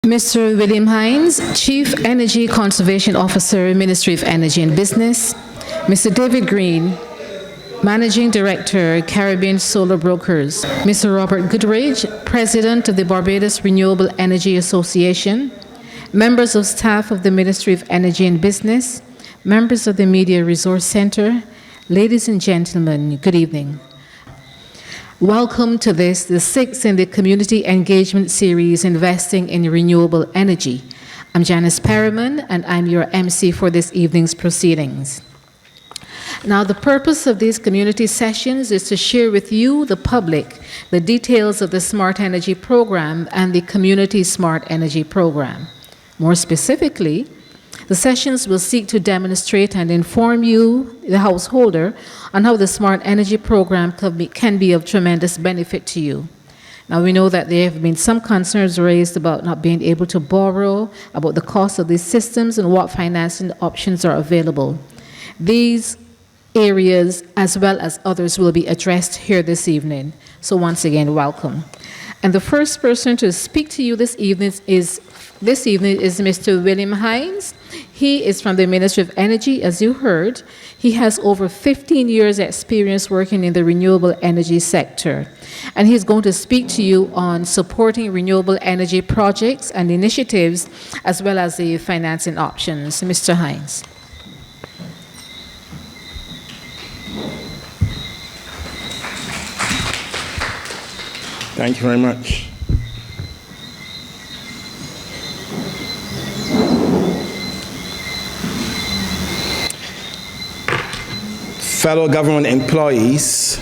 Mr. William Hines, Chief Energy Conservation Officer, Ministry of Energy and Business. Mr. David Green, Managing Director, Caribbean Solar Brokers. Mr. Robert Goodridge, President of the Barbados Renewable Energy Association. Members of staff of the Ministry of Energy and Business. Members of the Media Resource Center. Ladies and gentlemen, good evening. Welcome to the sixth in the Community Engagement Series, Investing in Renewable Energy. I'm Janice Perriman, and I'm your MC for this evening's proceedings. Now, the purpose of these community sessions is to share with you, the public, the details of the Smart Energy Program and the Community Smart Energy Program. More specifically, the sessions will seek to demonstrate and inform you, the householder, on how the Smart Energy Program can be of tremendous benefit to you. Now, we know that there have been some concerns raised about not being able to borrow, about the cost of these systems, and what financing options are available. These areas, as well as others, will be addressed here this evening. So once again, welcome. And the first person to speak to you this evening is Mr. William Hines. He is from the Ministry of Energy, as you heard. He has over 15 years' experience working in the renewable energy sector. And he's going to speak to you on supporting renewable energy projects and initiatives, as well as the financing options. Mr. Hines. Thank you very much. Fellow government employees,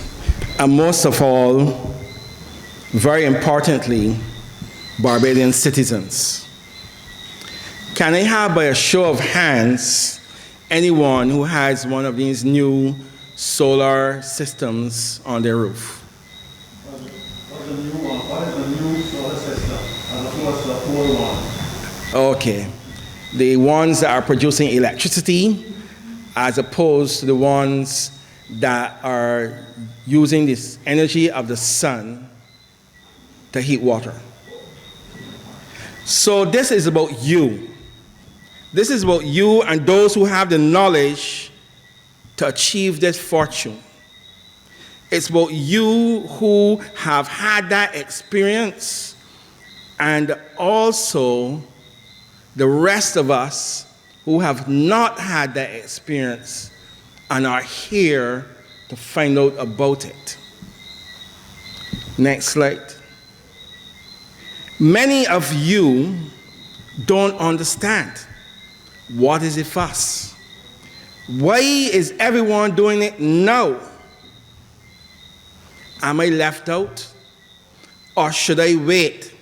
and most of all, very importantly, Barbadian citizens. Can I have, by a show of hands, anyone who has one of these new solar systems on their roof? What is the new solar system as opposed to the old one? Okay. The ones that are producing electricity as opposed to the ones that are using this energy of the sun to heat water. So this is about you. This is about you and those who have the knowledge to achieve this fortune. It's about you who have had that experience, and also the rest of us who have not had that experience and are here to find out about it. Next slide. Many of you don't understand what is a fuss. Why is everyone doing it now? Am I left out? Or should I wait?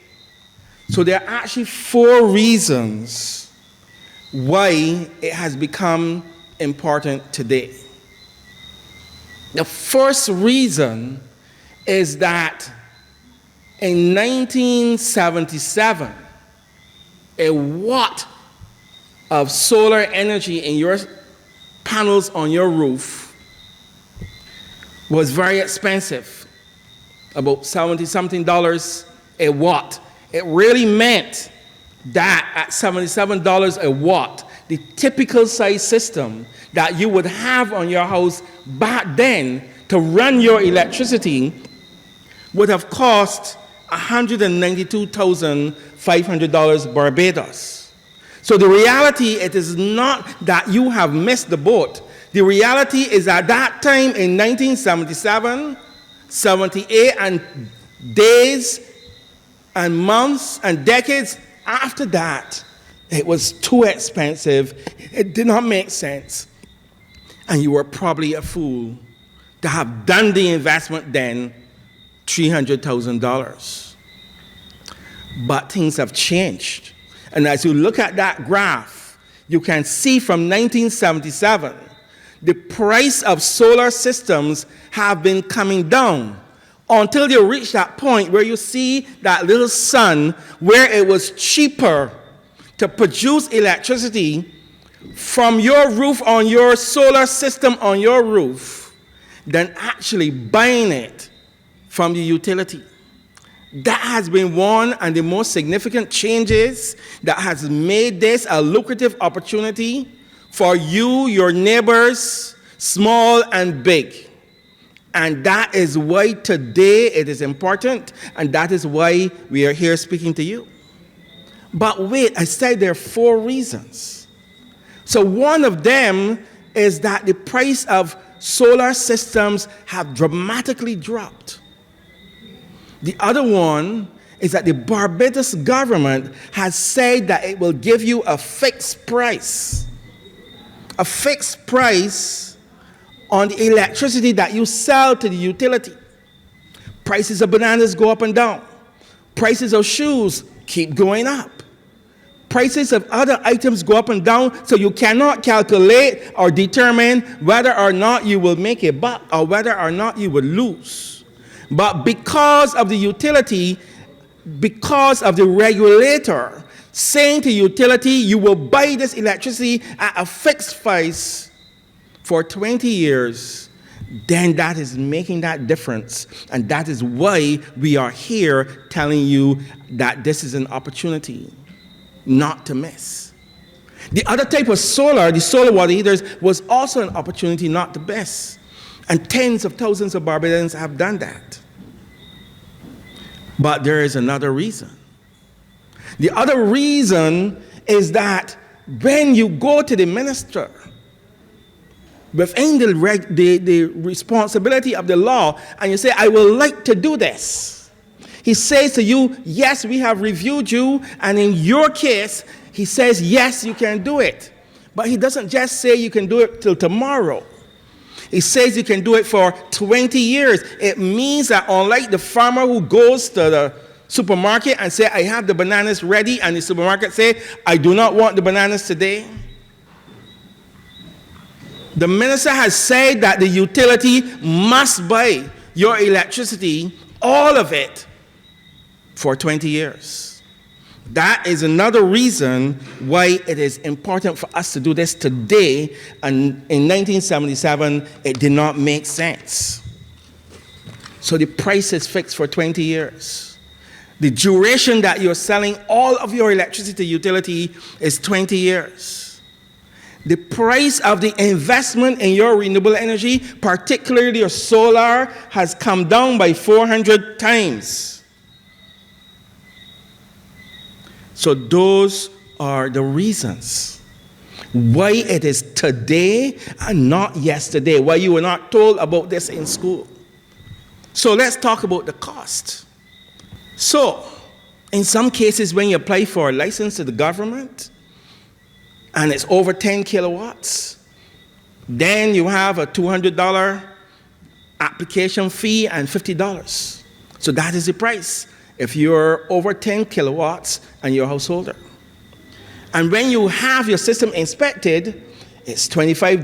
So there are actually 4 reasons why it has become important today. The first reason is that in 1977, a watt of solar energy in your panels on your roof was very expensive, about $70-something a watt. It really meant that at $77 a watt, the typical size system that you would have on your house back then to run your electricity would have cost $192,500 Barbados. So the reality, it is not that you have missed the boat. The reality is at that time in 1977, 78, and days and months and decades after that, it was too expensive. It did not make sense. And you were probably a fool to have done the investment then, $300,000. But things have changed. And as you look at that graph, you can see from 1977, the price of solar systems have been coming down until you reach that point where you see that little sun, where it was cheaper to produce electricity from your roof on your solar system on your roof than actually buying it from the utility. That has been one and the most significant changes that has made this a lucrative opportunity for you, your neighbors, small and big. And that is why today it is important, and that is why we are here speaking to you. But wait, I said there are 4 reasons. So one of them is that the price of solar systems have dramatically dropped. The other one is that the Barbados government has said that it will give you a fixed price. A fixed price on the electricity that you sell to the utility. Prices of bananas go up and down. Prices of shoes keep going up. Prices of other items go up and down, so you cannot calculate or determine whether or not you will make a buck or whether or not you will lose. But because of the utility, because of the regulator saying to utility, you will buy this electricity at a fixed price for 20 years, then that is making that difference. And that is why we are here telling you that this is an opportunity not to miss. The other type of solar, the solar water heaters, was also an opportunity not to miss. And tens of thousands of Barbadians have done that. But there is another reason. The other reason is that when you go to the minister, within the responsibility of the law, and you say, I would like to do this, he says to you, yes, we have reviewed you, and in your case, he says, yes, you can do it. But he doesn't just say you can do it till tomorrow. He says you can do it for 20 years. It means that unlike the farmer who goes to the supermarket and say, I have the bananas ready, and the supermarket say, I do not want the bananas today. The minister has said that the utility must buy your electricity, all of it, for 20 years. That is another reason why it is important for us to do this today. And in 1977, it did not make sense. So the price is fixed for 20 years. The duration that you're selling all of your electricity to utility is 20 years. The price of the investment in your renewable energy, particularly your solar, has come down by 400 times. So those are the reasons why it is today and not yesterday, why you were not told about this in school. So let's talk about the cost. So, in some cases, when you apply for a license to the government, and it's over 10 kilowatts, then you have a $200 application fee and $50. So that is the price if you're over 10 kilowatts and you're a householder. And when you have your system inspected, it's $25,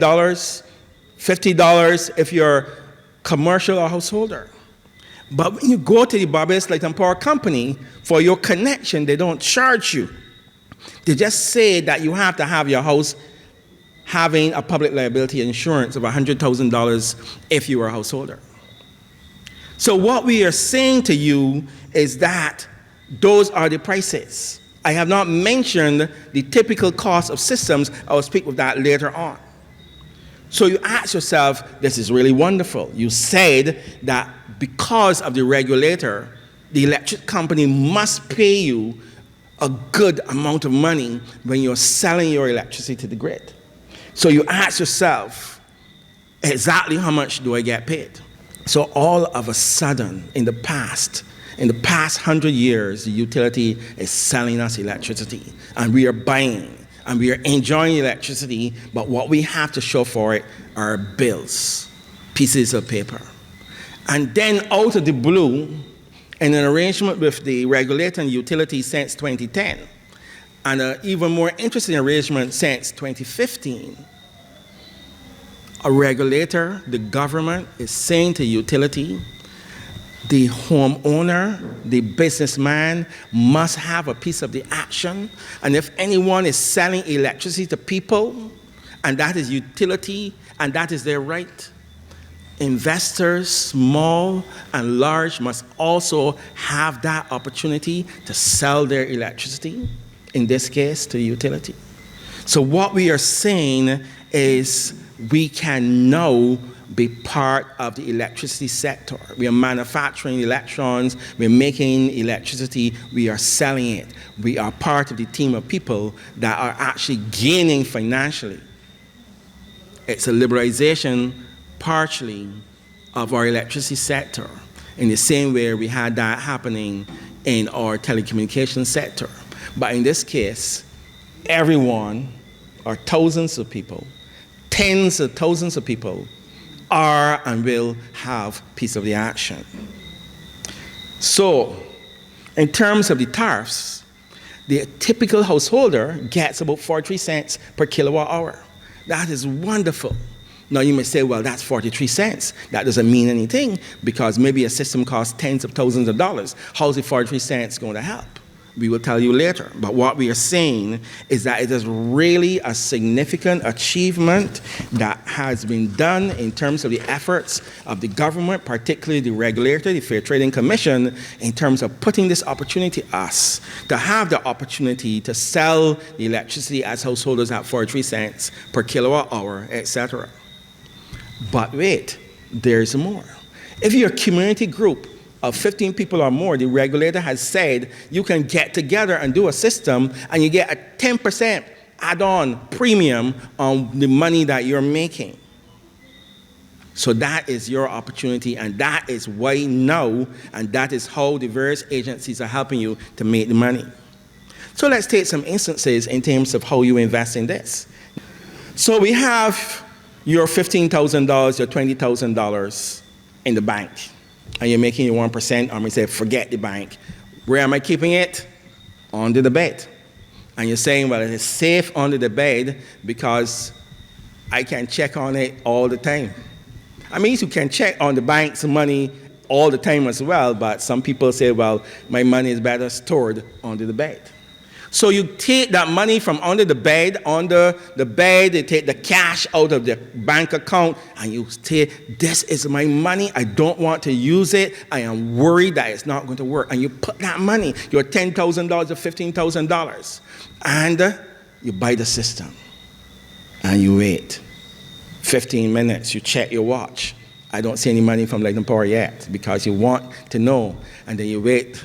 $50 if you're commercial or householder. But when you go to the Barbados Light and Power Company for your connection, they don't charge you. They just say that you have to have your house having a public liability insurance of $100,000 if you are a householder. So what we are saying to you is that those are the prices. I have not mentioned the typical cost of systems. I will speak with that later on. So you ask yourself, this is really wonderful. You said that because of the regulator, the electric company must pay you a good amount of money when you're selling your electricity to the grid. So you ask yourself, exactly how much do I get paid? So all of a sudden, in the past 100 years, the utility is selling us electricity, and we are buying, and we are enjoying electricity, but what we have to show for it are bills, pieces of paper. And then out of the blue, in an arrangement with the regulator and utility since 2010, and an even more interesting arrangement since 2015, a regulator, the government, is saying to utility, the homeowner, the businessman must have a piece of the action. And if anyone is selling electricity to people, and that is utility, and that is their right, investors, small and large, must also have that opportunity to sell their electricity, in this case, to the utility. So what we are saying is we can now be part of the electricity sector. We are manufacturing electrons, we're making electricity, we are selling it. We are part of the team of people that are actually gaining financially. It's a liberalization, partially, of our electricity sector, in the same way we had that happening in our telecommunications sector. But in this case, everyone, or thousands of people, tens of thousands of people, are and will have piece of the action. So, in terms of the tariffs, the typical householder gets about 43 cents per kilowatt hour. That is wonderful. Now you may say, well, that's 43 cents. That doesn't mean anything because maybe a system costs tens of thousands of dollars. How's the 43 cents going to help? We will tell you later. But what we are saying is that it is really a significant achievement that has been done in terms of the efforts of the government, particularly the regulator, the Fair Trading Commission, in terms of putting this opportunity to us to have the opportunity to sell the electricity as householders at 43 cents per kilowatt hour, etc. But wait, there's more. If you're a community group of 15 people or more, the regulator has said you can get together and do a system and you get a 10% add-on premium on the money that you're making. So that is your opportunity, and that is why now, and that is how the various agencies are helping you to make the money. So let's take some instances in terms of how you invest in this. So we have your $15,000, your $20,000 in the bank, and you're making your 1%, I'm going to say, forget the bank. Where am I keeping it? Under the bed. And you're saying, well, it is safe under the bed because I can check on it all the time. I mean, you can check on the bank's money all the time as well, but some people say, well, my money is better stored under the bed. So you take that money from under the bed, they take the cash out of the bank account, and you say, this is my money, I don't want to use it, I am worried that it's not going to work. And you put that money, your $10,000 or $15,000, and you buy the system, and you wait. 15 minutes, you check your watch. I don't see any money from Light and Power yet, because you want to know, and then you wait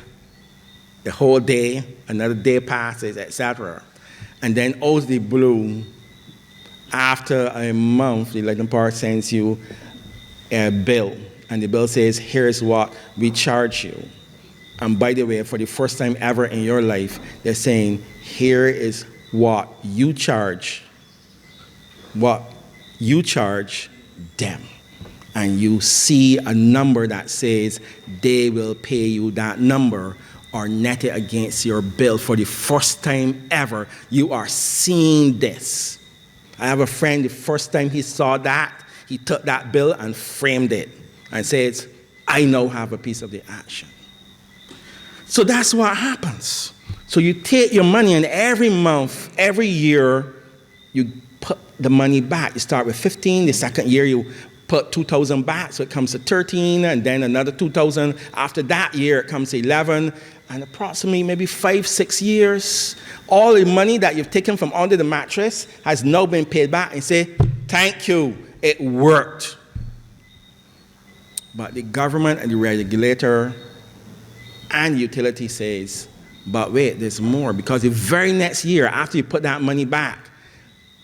the whole day, another day passes, etc. And then out of the blue, after a month, the Light and Power sends you a bill, and the bill says, here's what we charge you. And by the way, for the first time ever in your life, they're saying, here is what you charge them. And you see a number that says they will pay you that number or net it against your bill. For the first time ever, you are seeing this. I have a friend, the first time he saw that, he took that bill and framed it and says, I now have a piece of the action. So that's what happens. So you take your money, and every month, every year, you put the money back. You start with 15, the second year you put 2,000 back, so it comes to 13, and then another 2,000. After that year, it comes to 11, and approximately maybe 5-6 years, all the money that you've taken from under the mattress has now been paid back, and say, thank you, it worked. But the government and the regulator and utility says, but wait, there's more, because the very next year, after you put that money back,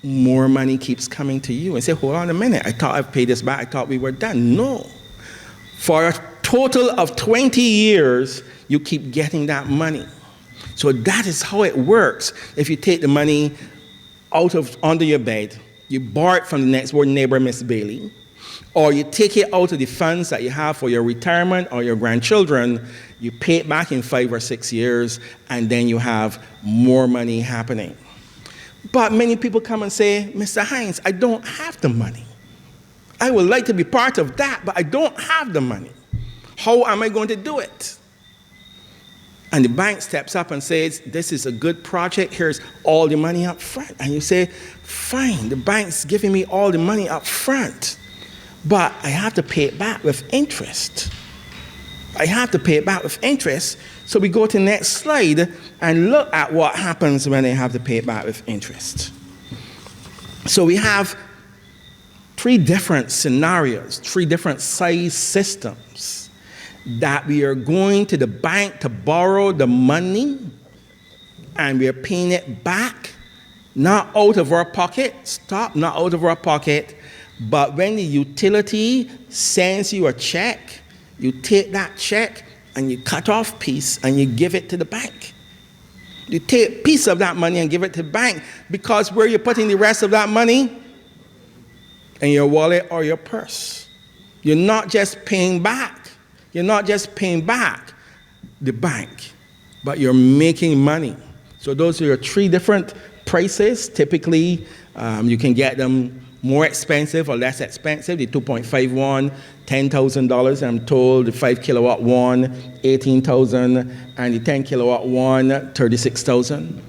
more money keeps coming to you, and say, hold on a minute, I thought I've paid this back, I thought we were done. No. For a total of 20 years, you keep getting that money. So that is how it works. If you take the money out of under your bed, you borrow it from the next door neighbor, Miss Bailey, or you take it out of the funds that you have for your retirement or your grandchildren, you pay it back in 5 or 6 years, and then you have more money happening. But many people come and say, Mr. Hines, I don't have the money. I would like to be part of that, but I don't have the money. How am I going to do it? And the bank steps up and says, this is a good project, here's all the money up front. And you say, fine, the bank's giving me all the money up front, but I have to pay it back with interest. I have to pay it back with interest. So we go to the next slide and look at what happens when I have to pay it back with interest. So we have 3 different scenarios, 3 different size systems that we are going to the bank to borrow the money, and we are paying it back, not out of our pocket, not out of our pocket, but when the utility sends you a check, you take that check and you cut off piece and you give it to the bank. You take a piece of that money and give it to the bank, because where you're putting the rest of that money? In your wallet or your purse. You're not just paying back. You're not just paying back the bank, but you're making money. So those are your 3 different prices. Typically, you can get them more expensive or less expensive. The 2.51, $10,000, I'm told. The 5 kilowatt one, $18,000, and the 10 kilowatt one, $36,000.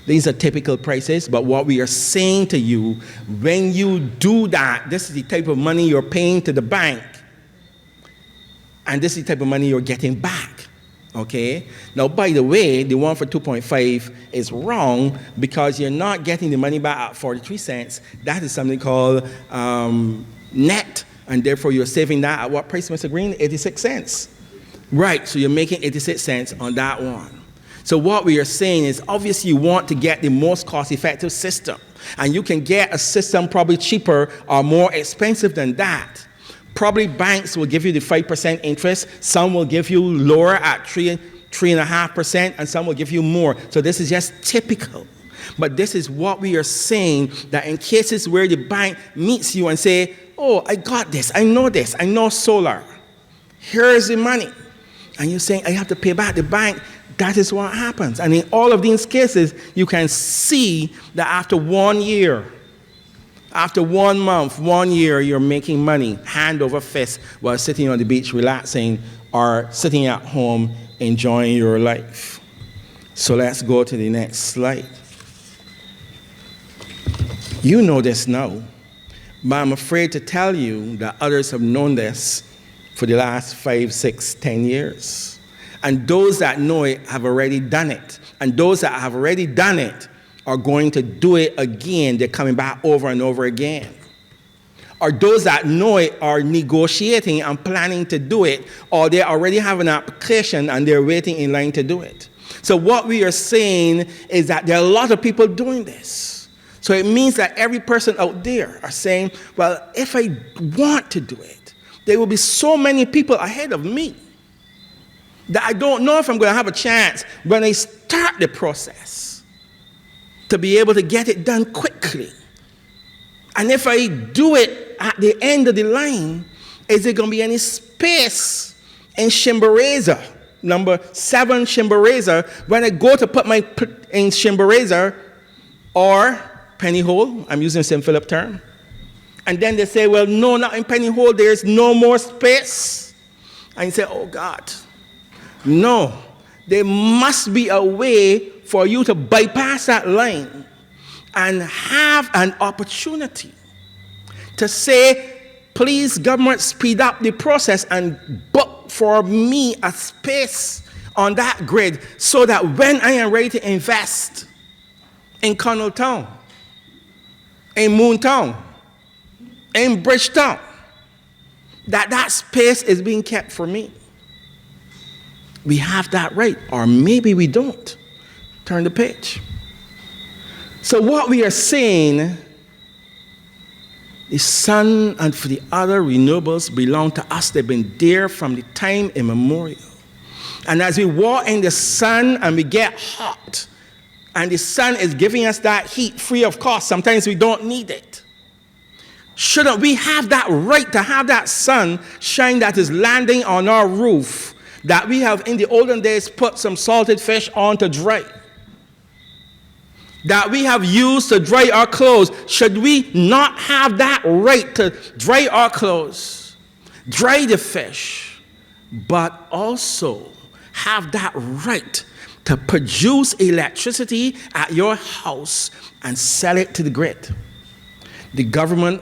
These are typical prices, but what we are saying to you, when you do that, this is the type of money you're paying to the bank, and this is the type of money you're getting back, okay? Now, by the way, the one for 2.5 is wrong, because you're not getting the money back at 43 cents. That is something called net, and therefore you're saving that at what price, Mr. Green? 86 cents. Right, so you're making 86 cents on that one. So what we are saying is, obviously you want to get the most cost-effective system, and you can get a system probably cheaper or more expensive than that. Probably banks will give you the 5% interest, some will give you lower at 3.5%, and some will give you more. So this is just typical. But this is what we are saying, that in cases where the bank meets you and say, oh, I got this, I know solar. Here's the money. And you're saying, I have to pay back the bank. That is what happens. And in all of these cases, you can see that after 1 year, after 1 month, 1 year, you're making money, hand over fist, while sitting on the beach relaxing or sitting at home enjoying your life. So let's go to the next slide. You know this now, but I'm afraid to tell you that others have known this for the last 5, 6, 10 years. And those that know it have already done it. And those that have already done it are going to do it again. They're coming back over and over again. Or those that know it are negotiating and planning to do it, or they already have an application and they're waiting in line to do it. So what we are saying is that there are a lot of people doing this. So it means that every person out there are saying, well, if I want to do it, there will be so many people ahead of me that I don't know if I'm going to have a chance when I start the process to be able to get it done quickly. And if I do it at the end of the line, is there going to be any space in Shimbareza, number 7 Shimbareza, when I go to put my in Shimbareza or Penny Hole, I'm using St. Philip term, and then they say, well, no, not in Penny Hole, there's no more space. And you say, oh God. No, there must be a way for you to bypass that line and have an opportunity to say, please, government, speed up the process and book for me a space on that grid so that when I am ready to invest in Connelltown, in Moontown, in Bridgetown, that space is being kept for me. We have that right, or maybe we don't. Turn the page. So what we are saying, the sun and for the other renewables belong to us. They've been there from the time immemorial. And as we walk in the sun and we get hot, and the sun is giving us that heat free of cost, sometimes we don't need it. Shouldn't we have that right to have that sun shine that is landing on our roof, that we have in the olden days put some salted fish on to dry, that we have used to dry our clothes? Should we not have that right to dry our clothes, dry the fish, but also have that right to produce electricity at your house and sell it to the grid? The government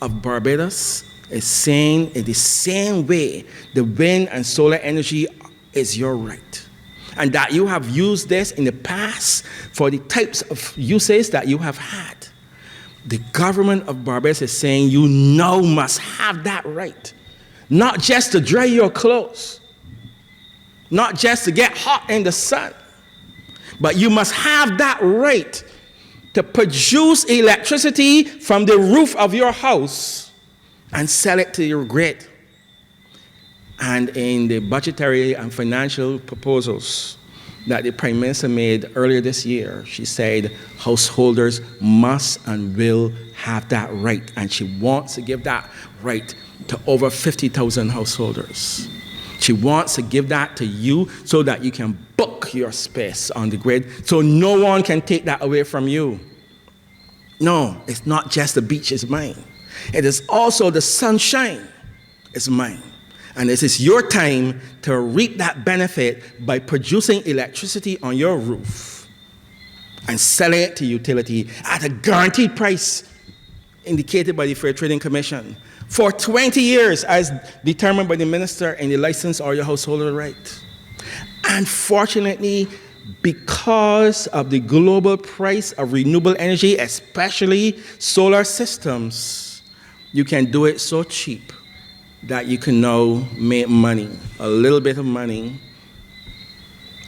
of Barbados is saying in the same way the wind and solar energy is your right. And that you have used this in the past for the types of uses that you have had. The government of Barbados is saying you now must have that right. Not just to dry your clothes, not just to get hot in the sun, but you must have that right to produce electricity from the roof of your house and sell it to your grid. And in the budgetary and financial proposals that the Prime Minister made earlier this year, she said householders must and will have that right. And she wants to give that right to over 50,000 householders. She wants to give that to you so that you can book your space on the grid so no one can take that away from you. No, it's not just the beach is mine. It is also the sunshine is mine. And this is your time to reap that benefit by producing electricity on your roof and selling it to utility at a guaranteed price indicated by the Fair Trading Commission for 20 years as determined by the minister in the license or your householder right. Unfortunately, because of the global price of renewable energy, especially solar systems, you can do it so cheap that you can now make money, a little bit of money,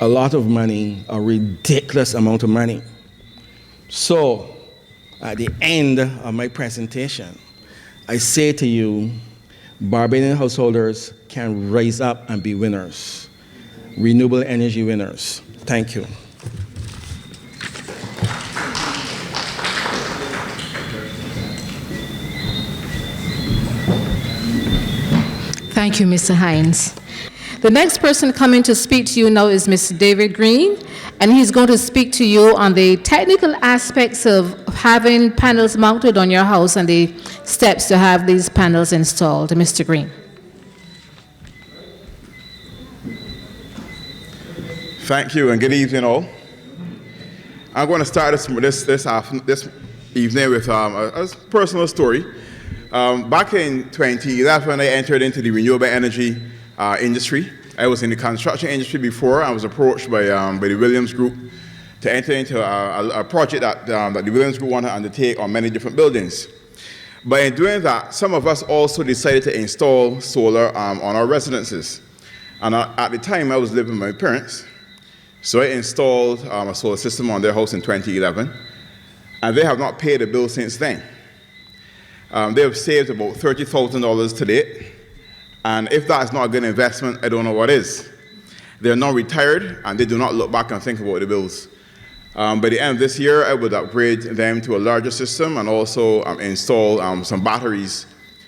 a lot of money, a ridiculous amount of money. So, at the end of my presentation, I say to you, Barbadian householders can rise up and be winners, renewable energy winners. Thank you. Thank you, Mr. Hines. The next person coming to speak to you now is Mr. David Green, and he's going to speak to you on the technical aspects of having panels mounted on your house and the steps to have these panels installed. Mr. Green. Thank you, and good evening, all. I'm going to start this evening with a personal story. Back in 2011, I entered into the renewable energy industry. I was in the construction industry before. I was approached by the Williams Group to enter into a project that the Williams Group wanted to undertake on many different buildings. But in doing that, some of us also decided to install solar on our residences. And at the time, I was living with my parents. So I installed a solar system on their house in 2011, and they have not paid a bill since then. They have saved about $30,000 to date, and if that is not a good investment, I don't know what is. They are now retired, and they do not look back and think about the bills. By the end of this year, I would upgrade them to a larger system and also install some batteries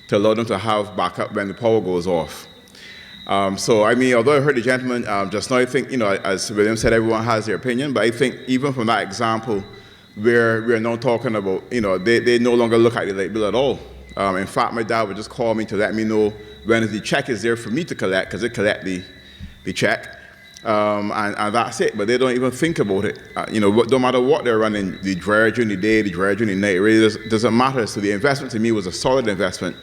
to allow them to have backup when the power goes off. So, I mean, although I heard the gentleman just now, I think, you know, as William said, everyone has their opinion, but I think even from that example, where we're now talking about, you know, they no longer look at the light bill at all. In fact, my dad would just call me to let me know when the check is there for me to collect, because they collect the check, and that's it. But they don't even think about it. You know, no matter what they're running, the dryer during the day, the dryer during the night, it really doesn't matter. So the investment to me was a solid investment.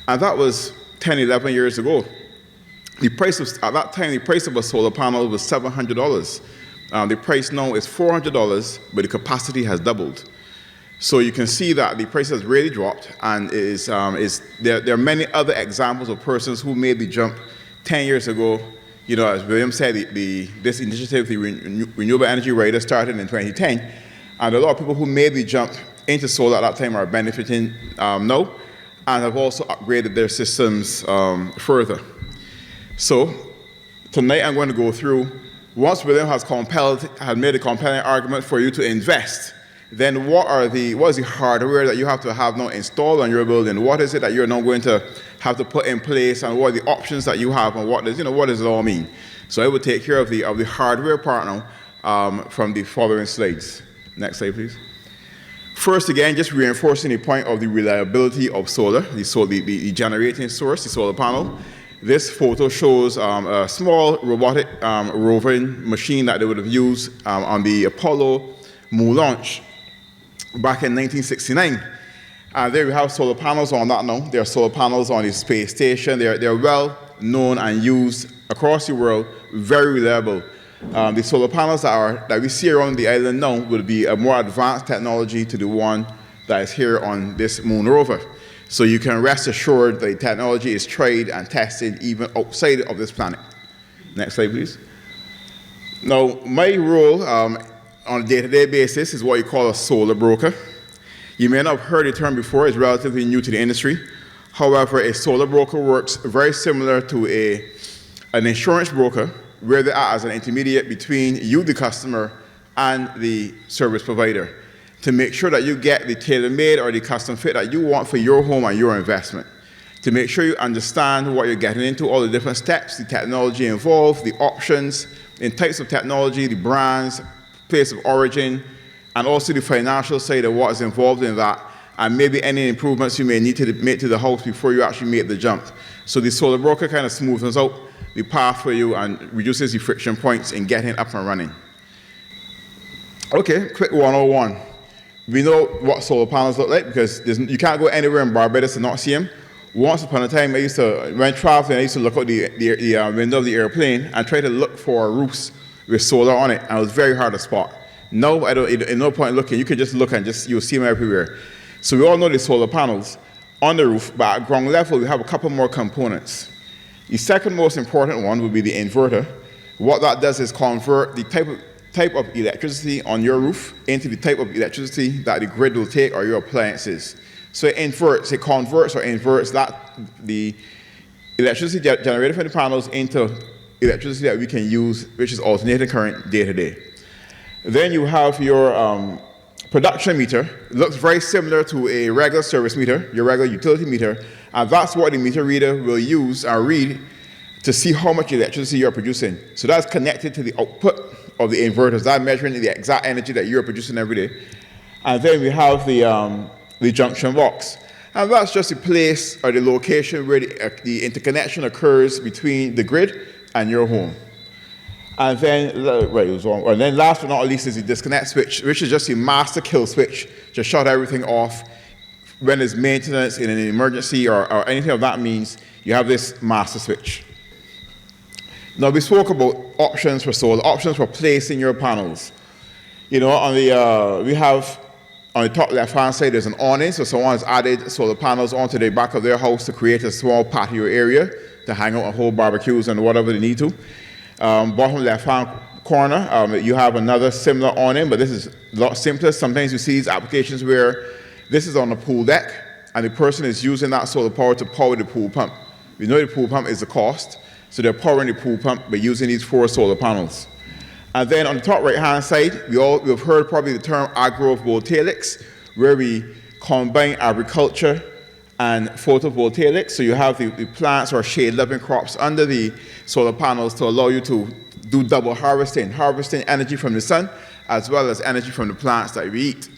And that was 10, 11 years ago. The price of, at that time, the price of a solar panel was $700. The price now is $400, but the capacity has doubled. So you can see that the price has really dropped, and there are many other examples of persons who made the jump 10 years ago. You know, as William said, this initiative, the Renewable Energy Rider, started in 2010, and a lot of people who made the jump into solar at that time are benefiting now, and have also upgraded their systems further. So tonight I'm going to go through, once William has made a compelling argument for you to invest, then what is the hardware that you have to have now installed on your building? What is it that you're now going to have to put in place, and what are the options that you have, and what does it all mean? So I will take care of the hardware part now from the following slides. Next slide, please. First, again, just reinforcing the point of the reliability of solar, the generating source, the solar panel. This photo shows a small robotic roving machine that they would have used on the Apollo Moon launch back in 1969. And there we have solar panels on that now. There are solar panels on the space station. They're well known and used across the world, very reliable. The solar panels that we see around the island now will be a more advanced technology to the one that is here on this moon rover. So you can rest assured the technology is tried and tested even outside of this planet. Next slide, please. Now, my role on a day-to-day basis is what you call a solar broker. You may not have heard the term before, it's relatively new to the industry. However, a solar broker works very similar to an insurance broker, where they act as an intermediate between you, the customer, and the service provider to make sure that you get the tailor-made or the custom fit that you want for your home and your investment. To make sure you understand what you're getting into, all the different steps, the technology involved, the options, in types of technology, the brands, place of origin, and also the financial side of what is involved in that, and maybe any improvements you may need to make to the house before you actually make the jump. So the solar broker kind of smooths out the path for you and reduces the friction points in getting up and running. Okay, quick 101. We know what solar panels look like because you can't go anywhere in Barbados and not see them. Once upon a time, when traveling, I used to look out the window of the airplane and try to look for roofs with solar on it, and it was very hard to spot. Now, in no point looking, you can just look and you'll see them everywhere. So we all know the solar panels on the roof, but at ground level, we have a couple more components. The second most important one would be the inverter. What that does is convert the type of electricity on your roof into the type of electricity that the grid will take or your appliances. So it converts the electricity generated from the panels into electricity that we can use, which is alternating current day to day. Then you have your production meter. It looks very similar to a regular service meter, your regular utility meter, and that's what the meter reader will use and read to see how much electricity you're producing. So that's connected to the output of the inverters, that measuring the exact energy that you're producing every day. And then we have the junction box. And that's just the place or the location where the interconnection occurs between the grid and your home. And then, last but not least is the disconnect switch, which is just the master kill switch to shut everything off. When there's maintenance in an emergency or anything of that means, you have this master switch. Now, we spoke about options for solar, options for placing your panels. You know, we have on the top left-hand side, there's an awning, so someone has added solar panels onto the back of their house to create a small patio area to hang out and hold barbecues and whatever they need to. Bottom left-hand corner, you have another similar awning, but this is a lot simpler. Sometimes you see these applications where this is on a pool deck, and the person is using that solar power to power the pool pump. We know the pool pump is the cost, so they're powering the pool pump by using these 4 solar panels. And then on the top right-hand side, we've heard probably the term agrovoltaics, where we combine agriculture and photovoltaics. So you have the plants or shade-loving crops under the solar panels to allow you to do double harvesting energy from the sun as well as energy from the plants that we eat.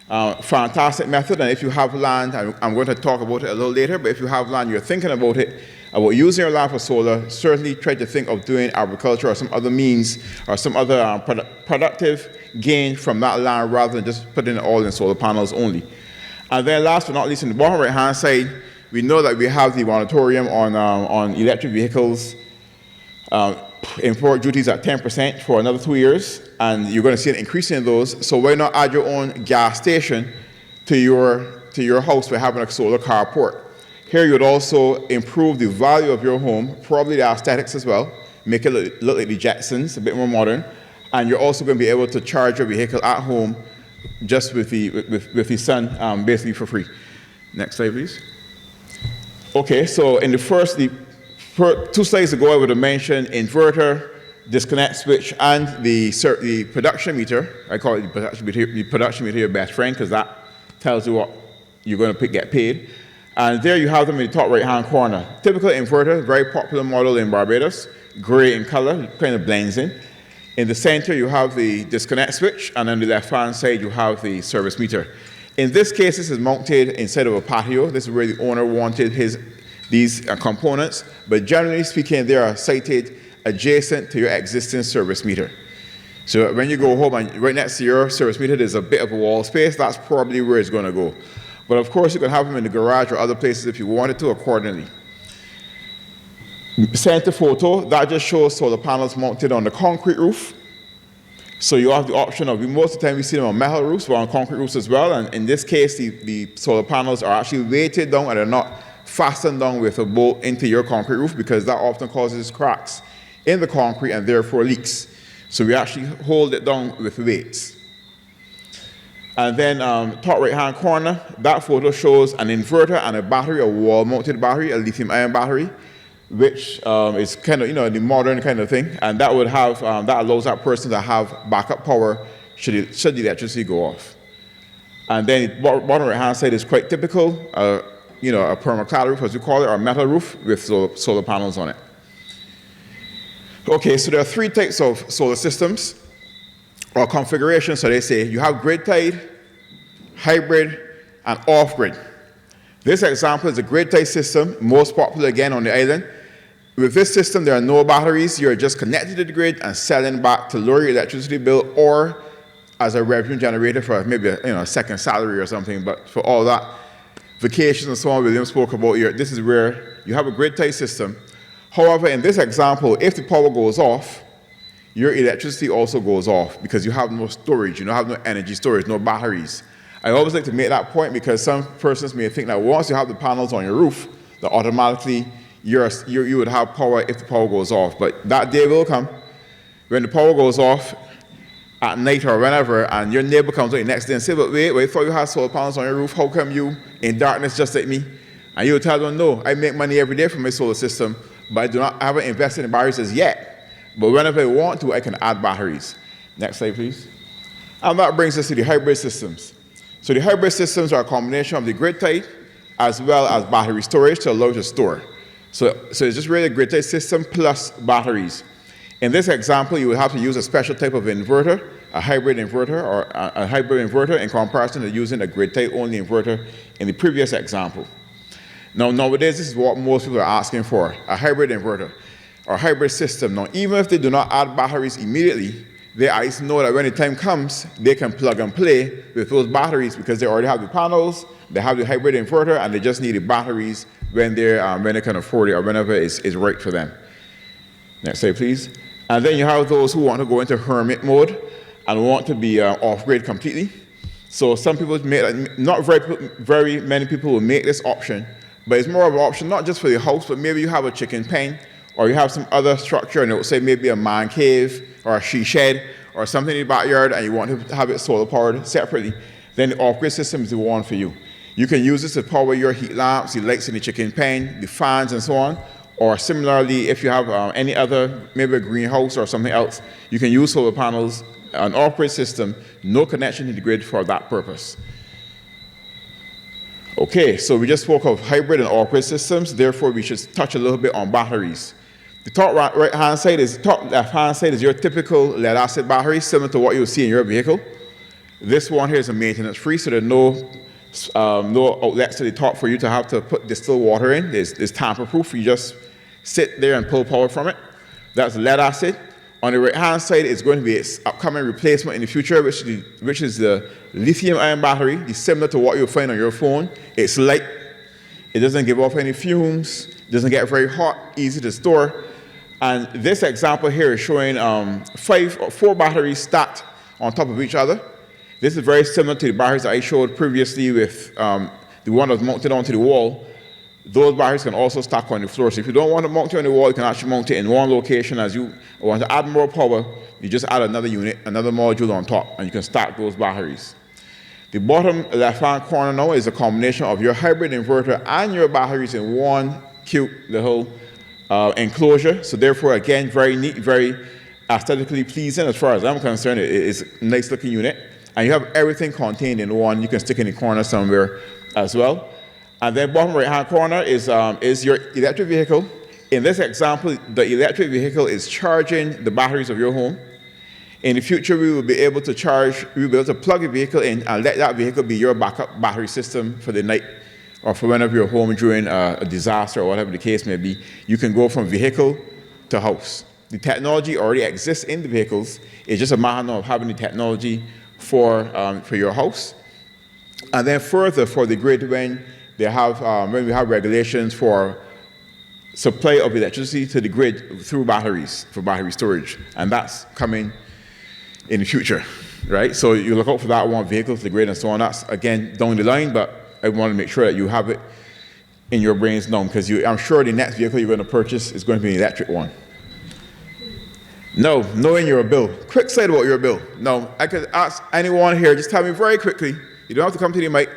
Fantastic method, and if you have land, I'm going to talk about it a little later, but if you have land, you're thinking about it, about using your land for solar, certainly try to think of doing agriculture or some other means or some other productive gain from that land rather than just putting it all in solar panels only. And then last but not least, in the bottom right-hand side, we know that we have the moratorium on electric vehicles import duties at 10% for another 2 years, and you're going to see an increase in those. So why not add your own gas station to your house by having a solar carport? Here you would also improve the value of your home, probably the aesthetics as well, make it look like the Jetsons, a bit more modern, and you're also going to be able to charge your vehicle at home just with the sun, basically for free. Next slide, please. Okay, so in the first 2 slides ago, I would have mentioned inverter, disconnect switch, and the production meter. I call it the production meter, your best friend, because that tells you what you're going to get paid. And there you have them in the top right-hand corner. Typical inverter, very popular model in Barbados, gray in color, kind of blends in. In the center, you have the disconnect switch, and on the left-hand side, you have the service meter. In this case, this is mounted inside of a patio. This is where the owner wanted these components, but generally speaking, they are sited adjacent to your existing service meter. So when you go home and right next to your service meter, there's a bit of a wall space, that's probably where it's going to go. But of course, you can have them in the garage or other places if you wanted to accordingly. Center photo, that just shows solar panels mounted on the concrete roof. So you have the option of, most of the time we see them on metal roofs, but on concrete roofs as well. And in this case, the solar panels are actually weighted down and they're not fastened down with a bolt into your concrete roof, because that often causes cracks in the concrete and therefore leaks. So we actually hold it down with weights. And then top right-hand corner, that photo shows an inverter and a battery, a wall-mounted battery, a lithium-ion battery, which is kind of, the modern kind of thing. And that would have, that allows that person to have backup power should the electricity go off. And then bottom right-hand side is quite typical, a permaclad roof, as we call it, or a metal roof with solar panels on it. Okay, so there are 3 types of solar systems or configurations. So they say you have grid-tied, hybrid, and off-grid. This example is a grid-tied system, most popular again on the island. With this system, there are no batteries. You're just connected to the grid and selling back to lower your electricity bill, or as a revenue generator for maybe a second salary or something. But for all that, vacations and so on, William spoke about here, this is where you have a grid-tied system. However, in this example, if the power goes off, your electricity also goes off because you have no storage, you don't have no energy storage, no batteries. I always like to make that point because some persons may think that once you have the panels on your roof, that automatically you would have power if the power goes off. But that day will come when the power goes off at night or whenever, and your neighbor comes out the next day and say, but wait, I thought you had solar panels on your roof, how come you in darkness just like me? And you will tell them, no, I make money every day from my solar system, but I haven't invested in batteries as yet. But whenever I want to, I can add batteries. Next slide, please. And that brings us to the hybrid systems. So the hybrid systems are a combination of the grid-tied as well as battery storage to allow you to store. So it's just really a grid-tied system plus batteries. In this example, you would have to use a special type of inverter, a hybrid inverter, or a hybrid inverter in comparison to using a grid-tied only inverter in the previous example. Now, nowadays, this is what most people are asking for, a hybrid inverter or hybrid system. Now, even if they do not add batteries immediately, they at least know that when the time comes, they can plug and play with those batteries because they already have the panels, they have the hybrid inverter, and they just need the batteries when they can afford it or whenever it's right for them. Next slide, please. And then you have those who want to go into hermit mode and want to be off-grid completely. So some people not very many people will make this option, but it's more of an option not just for your house, but maybe you have a chicken pen, or you have some other structure, and it would say maybe a man cave or a she shed or something in the backyard, and you want to have it solar powered separately, then the off-grid system is the one for you. You can use this to power your heat lamps, the lights in the chicken pen, the fans, and so on. Or similarly, if you have any other, maybe a greenhouse or something else, you can use solar panels, an off-grid system, no connection to the grid for that purpose. Okay, so we just spoke of hybrid and off-grid systems, therefore we should touch a little bit on batteries. The top left-hand side is your typical lead-acid battery, similar to what you'll see in your vehicle. This one here is a maintenance-free, so there's no outlets to the top for you to have to put distilled water in. It's tamper-proof. You just sit there and pull power from it. That's lead-acid. On the right-hand side is going to be its upcoming replacement in the future, which is the lithium-ion battery. It's similar to what you'll find on your phone. It's light. It doesn't give off any fumes. It doesn't get very hot, easy to store. And this example here is showing 4 batteries stacked on top of each other. This is very similar to the batteries that I showed previously with the one that's mounted onto the wall. Those batteries can also stack on the floor. So if you don't want to mount it on the wall, you can actually mount it in one location. As you want to add more power, you just add another unit, another module on top, and you can stack those batteries. The bottom left-hand corner now is a combination of your hybrid inverter and your batteries in one cute little enclosure. So therefore, again, very neat, very aesthetically pleasing as far as I'm concerned. It's a nice looking unit. And you have everything contained in one. You can stick in the corner somewhere as well. And then bottom right-hand corner is your electric vehicle. In this example, the electric vehicle is charging the batteries of your home. In the future, we will be able to plug the vehicle in and let that vehicle be your backup battery system for the night or for whenever you're home during a disaster or whatever the case may be. You can go from vehicle to house. The technology already exists in the vehicles. It's just a matter of having the technology for your house. And then further for the grid, when we have regulations for supply of electricity to the grid through batteries for battery storage, and that's coming in the future, right? So you look out for that one, vehicle to the grid and so on. That's again down the line, but I want to make sure that you have it in your brains now, because I'm sure the next vehicle you're going to purchase is going to be an electric one. No, knowing your bill. Quick slide about your bill. Now, I could ask anyone here, just tell me very quickly, you don't have to come to the mic,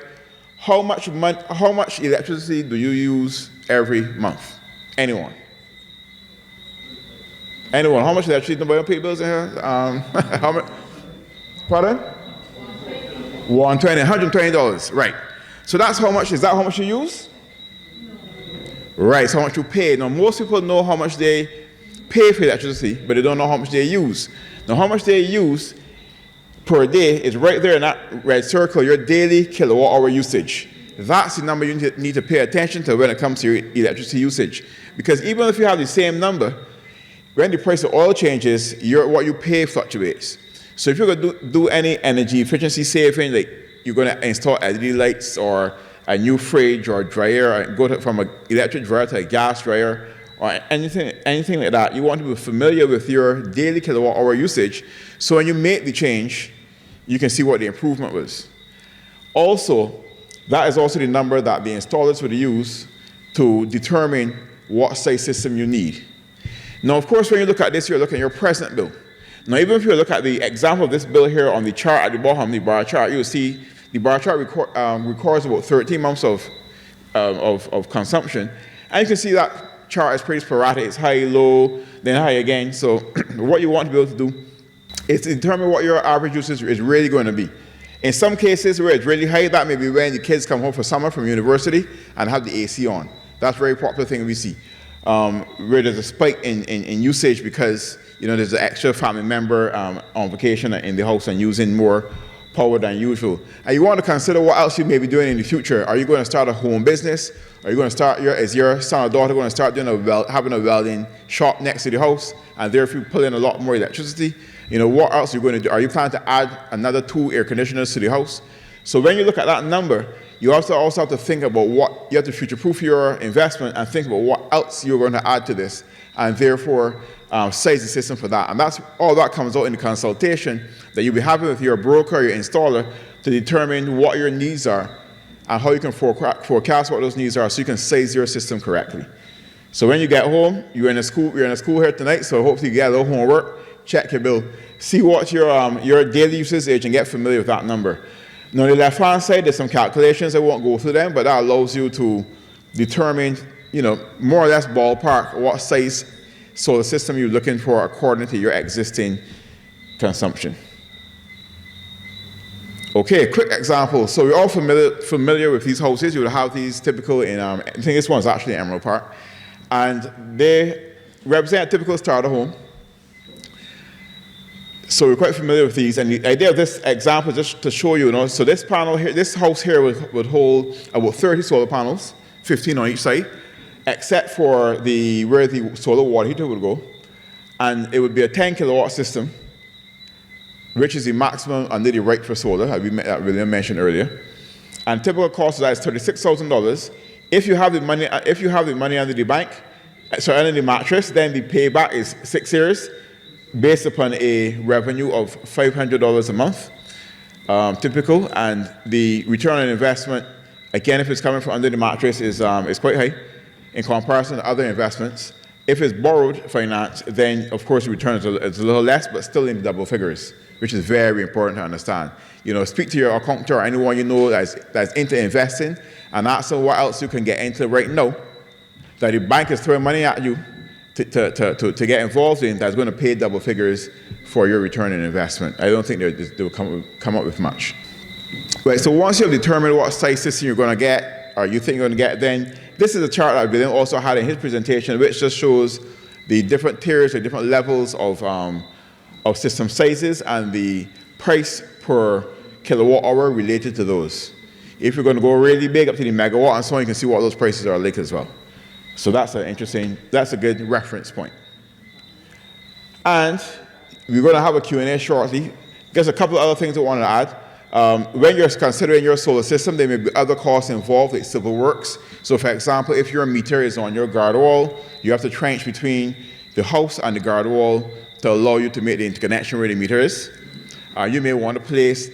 how much electricity do you use every month? Anyone? Anyone? How much electricity? Nobody don't pay bills in here? How much? Pardon? $120, right. So that's how much, is that how much you use? Right, so how much you pay. Now, most people know how much they pay for electricity, but they don't know how much they use. Now, how much they use per day is right there in that red circle, your daily kilowatt hour usage. That's the number you need to pay attention to when it comes to your electricity usage. Because even if you have the same number, when the price of oil changes, what you pay fluctuates. So if you're going to do any energy efficiency saving, like you're going to install LED lights or a new fridge or dryer, or go from an electric dryer to a gas dryer, or anything like that, you want to be familiar with your daily kilowatt hour usage, so when you make the change, you can see what the improvement was. Also, that is also the number that the installers would use to determine what size system you need. Now, of course, when you look at this, you're looking at your present bill. Now, even if you look at the example of this bill here on the chart at the bottom, the bar chart, you'll see the bar chart records about 13 months of consumption. And you can see that chart is pretty sporadic. It's high, low, then high again. So what you want to be able to do is to determine what your average usage is really going to be. In some cases where it's really high, that may be when the kids come home for summer from university and have the AC on. That's a very popular thing we see. Where there's a spike in usage because there's an extra family member on vacation in the house and using more power than usual. And you want to consider what else you may be doing in the future. Are you going to start a home business? Are you going to start is your son or daughter going to start doing having a welding shop next to the house, and therefore pull in a lot more electricity? What else are you going to do? Are you planning to add another 2 air conditioners to the house? So when you look at that number, you also have to think about what you have to future-proof your investment and think about what else you're going to add to this, and therefore size the system for that. And that's all that comes out in the consultation that you'll be having with your broker or your installer to determine what your needs are and how you can forecast what those needs are so you can size your system correctly. So when you get home, you're in a school here tonight, so hopefully you get a little homework, check your bill, see what your daily usage is and get familiar with that number. Now, on the left-hand side, there's some calculations. I won't go through them, but that allows you to determine, more or less ballpark what size solar system you're looking for according to your existing consumption. Okay, quick example. So we're all familiar with these houses. You would have these typical in, I think this one's actually Emerald Park. And they represent a typical starter home. So we're quite familiar with these, and the idea of this example is just to show you, so this panel here, this house here would hold about 30 solar panels, 15 on each side, except for where the solar water heater would go, and it would be a 10 kilowatt system, which is the maximum under the right for solar, as William mentioned earlier. And typical cost of that is $36,000. If you have the money under the bank, under the mattress, then the payback is 6 years. Based upon a revenue of $500 a month, typical, and the return on investment, again, if it's coming from under the mattress, is quite high in comparison to other investments. If it's borrowed finance, then of course the return is a little less, but still in double figures, which is very important to understand. Speak to your accountant or anyone you know that's into investing, and ask them what else you can get into right now that the bank is throwing money at you to get involved in that's going to pay double figures for your return on investment. I don't think they'll come up with much. Right, so once you have determined what size system you're going to get, or you think you're going to get, then this is a chart that William also had in his presentation, which just shows the different tiers or different levels of system sizes and the price per kilowatt hour related to those. If you're going to go really big up to the megawatt and so on, you can see what those prices are like as well. So that's a good reference point. And we're going to have a Q&A shortly. There's a couple of other things I wanted to When you're considering your solar system, there may be other costs involved, like civil works. So for example, if your meter is on your guard wall, you have to trench between the house and the guard wall to allow you to make the interconnection where the meter is. You may want to place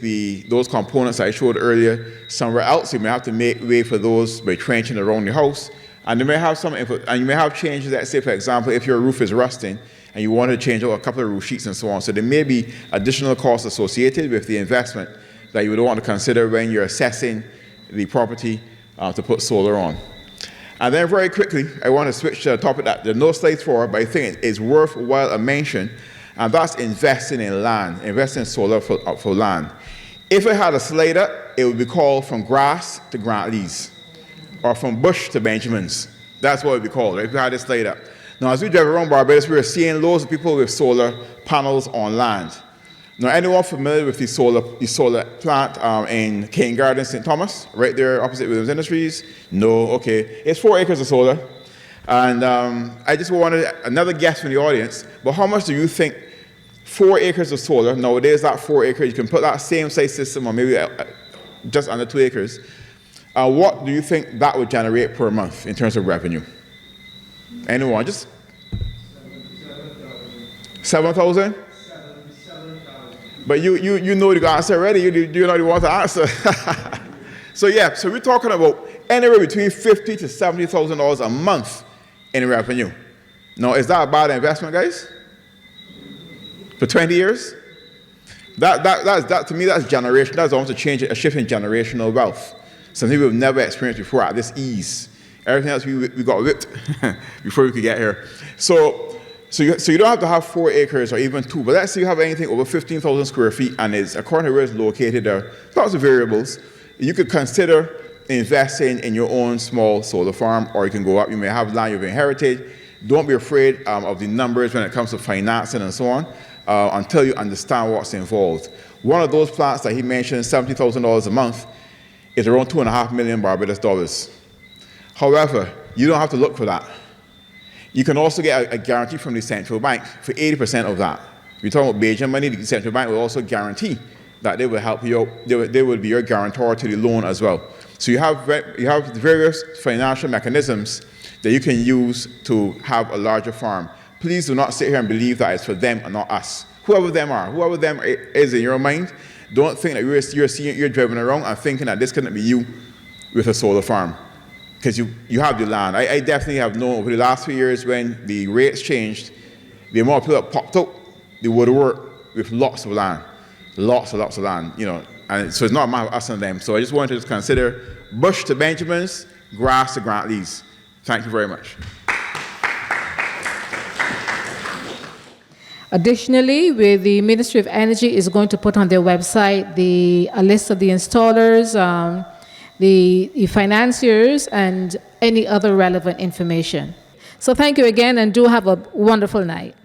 those components I showed earlier somewhere else. You may have to make way for those by trenching around the house. And you may have you may have changes that, say, for example, if your roof is rusting and you want to change out a couple of roof sheets and so on. So there may be additional costs associated with the investment that you would want to consider when you're assessing the property to put solar on. And then very quickly, I want to switch to a topic that there are no slides for, but I think it is worthwhile a mention, and that's investing in land, investing in solar for land. If it had a slide up, it would be called from grass to grant lease, or from bush to Benjamins. That's what it would be called, right? If we had this slide up. Now, as we drive around Barbados, we are seeing loads of people with solar panels on land. Now, anyone familiar with the solar plant in King Garden, St. Thomas, right there opposite Williams Industries? No, okay. It's 4 acres of solar. And I just wanted another guess from the audience, but how much do you think 4 acres of solar, nowadays that 4 acres, you can put that same size system on maybe just under 2 acres, what do you think that would generate per month in terms of revenue? Anyone? Just 7,000? But you know the answer already. You know the want to answer. So yeah, so we're talking about anywhere between $50,000 to $70,000 a month in revenue. Now, is that a bad investment, guys? For 20 years? That to me, that's generation. That's almost a shift in generational wealth. Something we've never experienced before at this ease. Everything else we got whipped before we could get here. So you don't have to have 4 acres or even 2, but let's say you have anything over 15,000 square feet and it's according to where it's located, there are lots of variables. You could consider investing in your own small solar farm, or you can go up. You may have land you've inherited. Don't be afraid of the numbers when it comes to financing and so on until you understand what's involved. One of those plants that he mentioned, $70,000 a month, is around 2.5 million Barbados dollars. However, you don't have to look for that. You can also get a guarantee from the central bank for 80% of that. If you're talking about Bajan money, the central bank will also guarantee that they will help you out. They will be your guarantor to the loan as well. So you have various financial mechanisms that you can use to have a larger farm. Please do not sit here and believe that it's for them and not us. Whoever them is in your mind, don't think that you're driving around and thinking that this couldn't be you with a solar farm. Because you have the land. I definitely have known over the last few years when the rates changed, the amount of people that popped up, they would work with lots of land. Lots of land, you know. And so it's not a matter of us and them. So I just wanted to consider bush to Benjamins, grass to grant lease. Thank you very much. Additionally, the Ministry of Energy is going to put on their website a list of the installers, the financiers, and any other relevant information. So thank you again, and do have a wonderful night.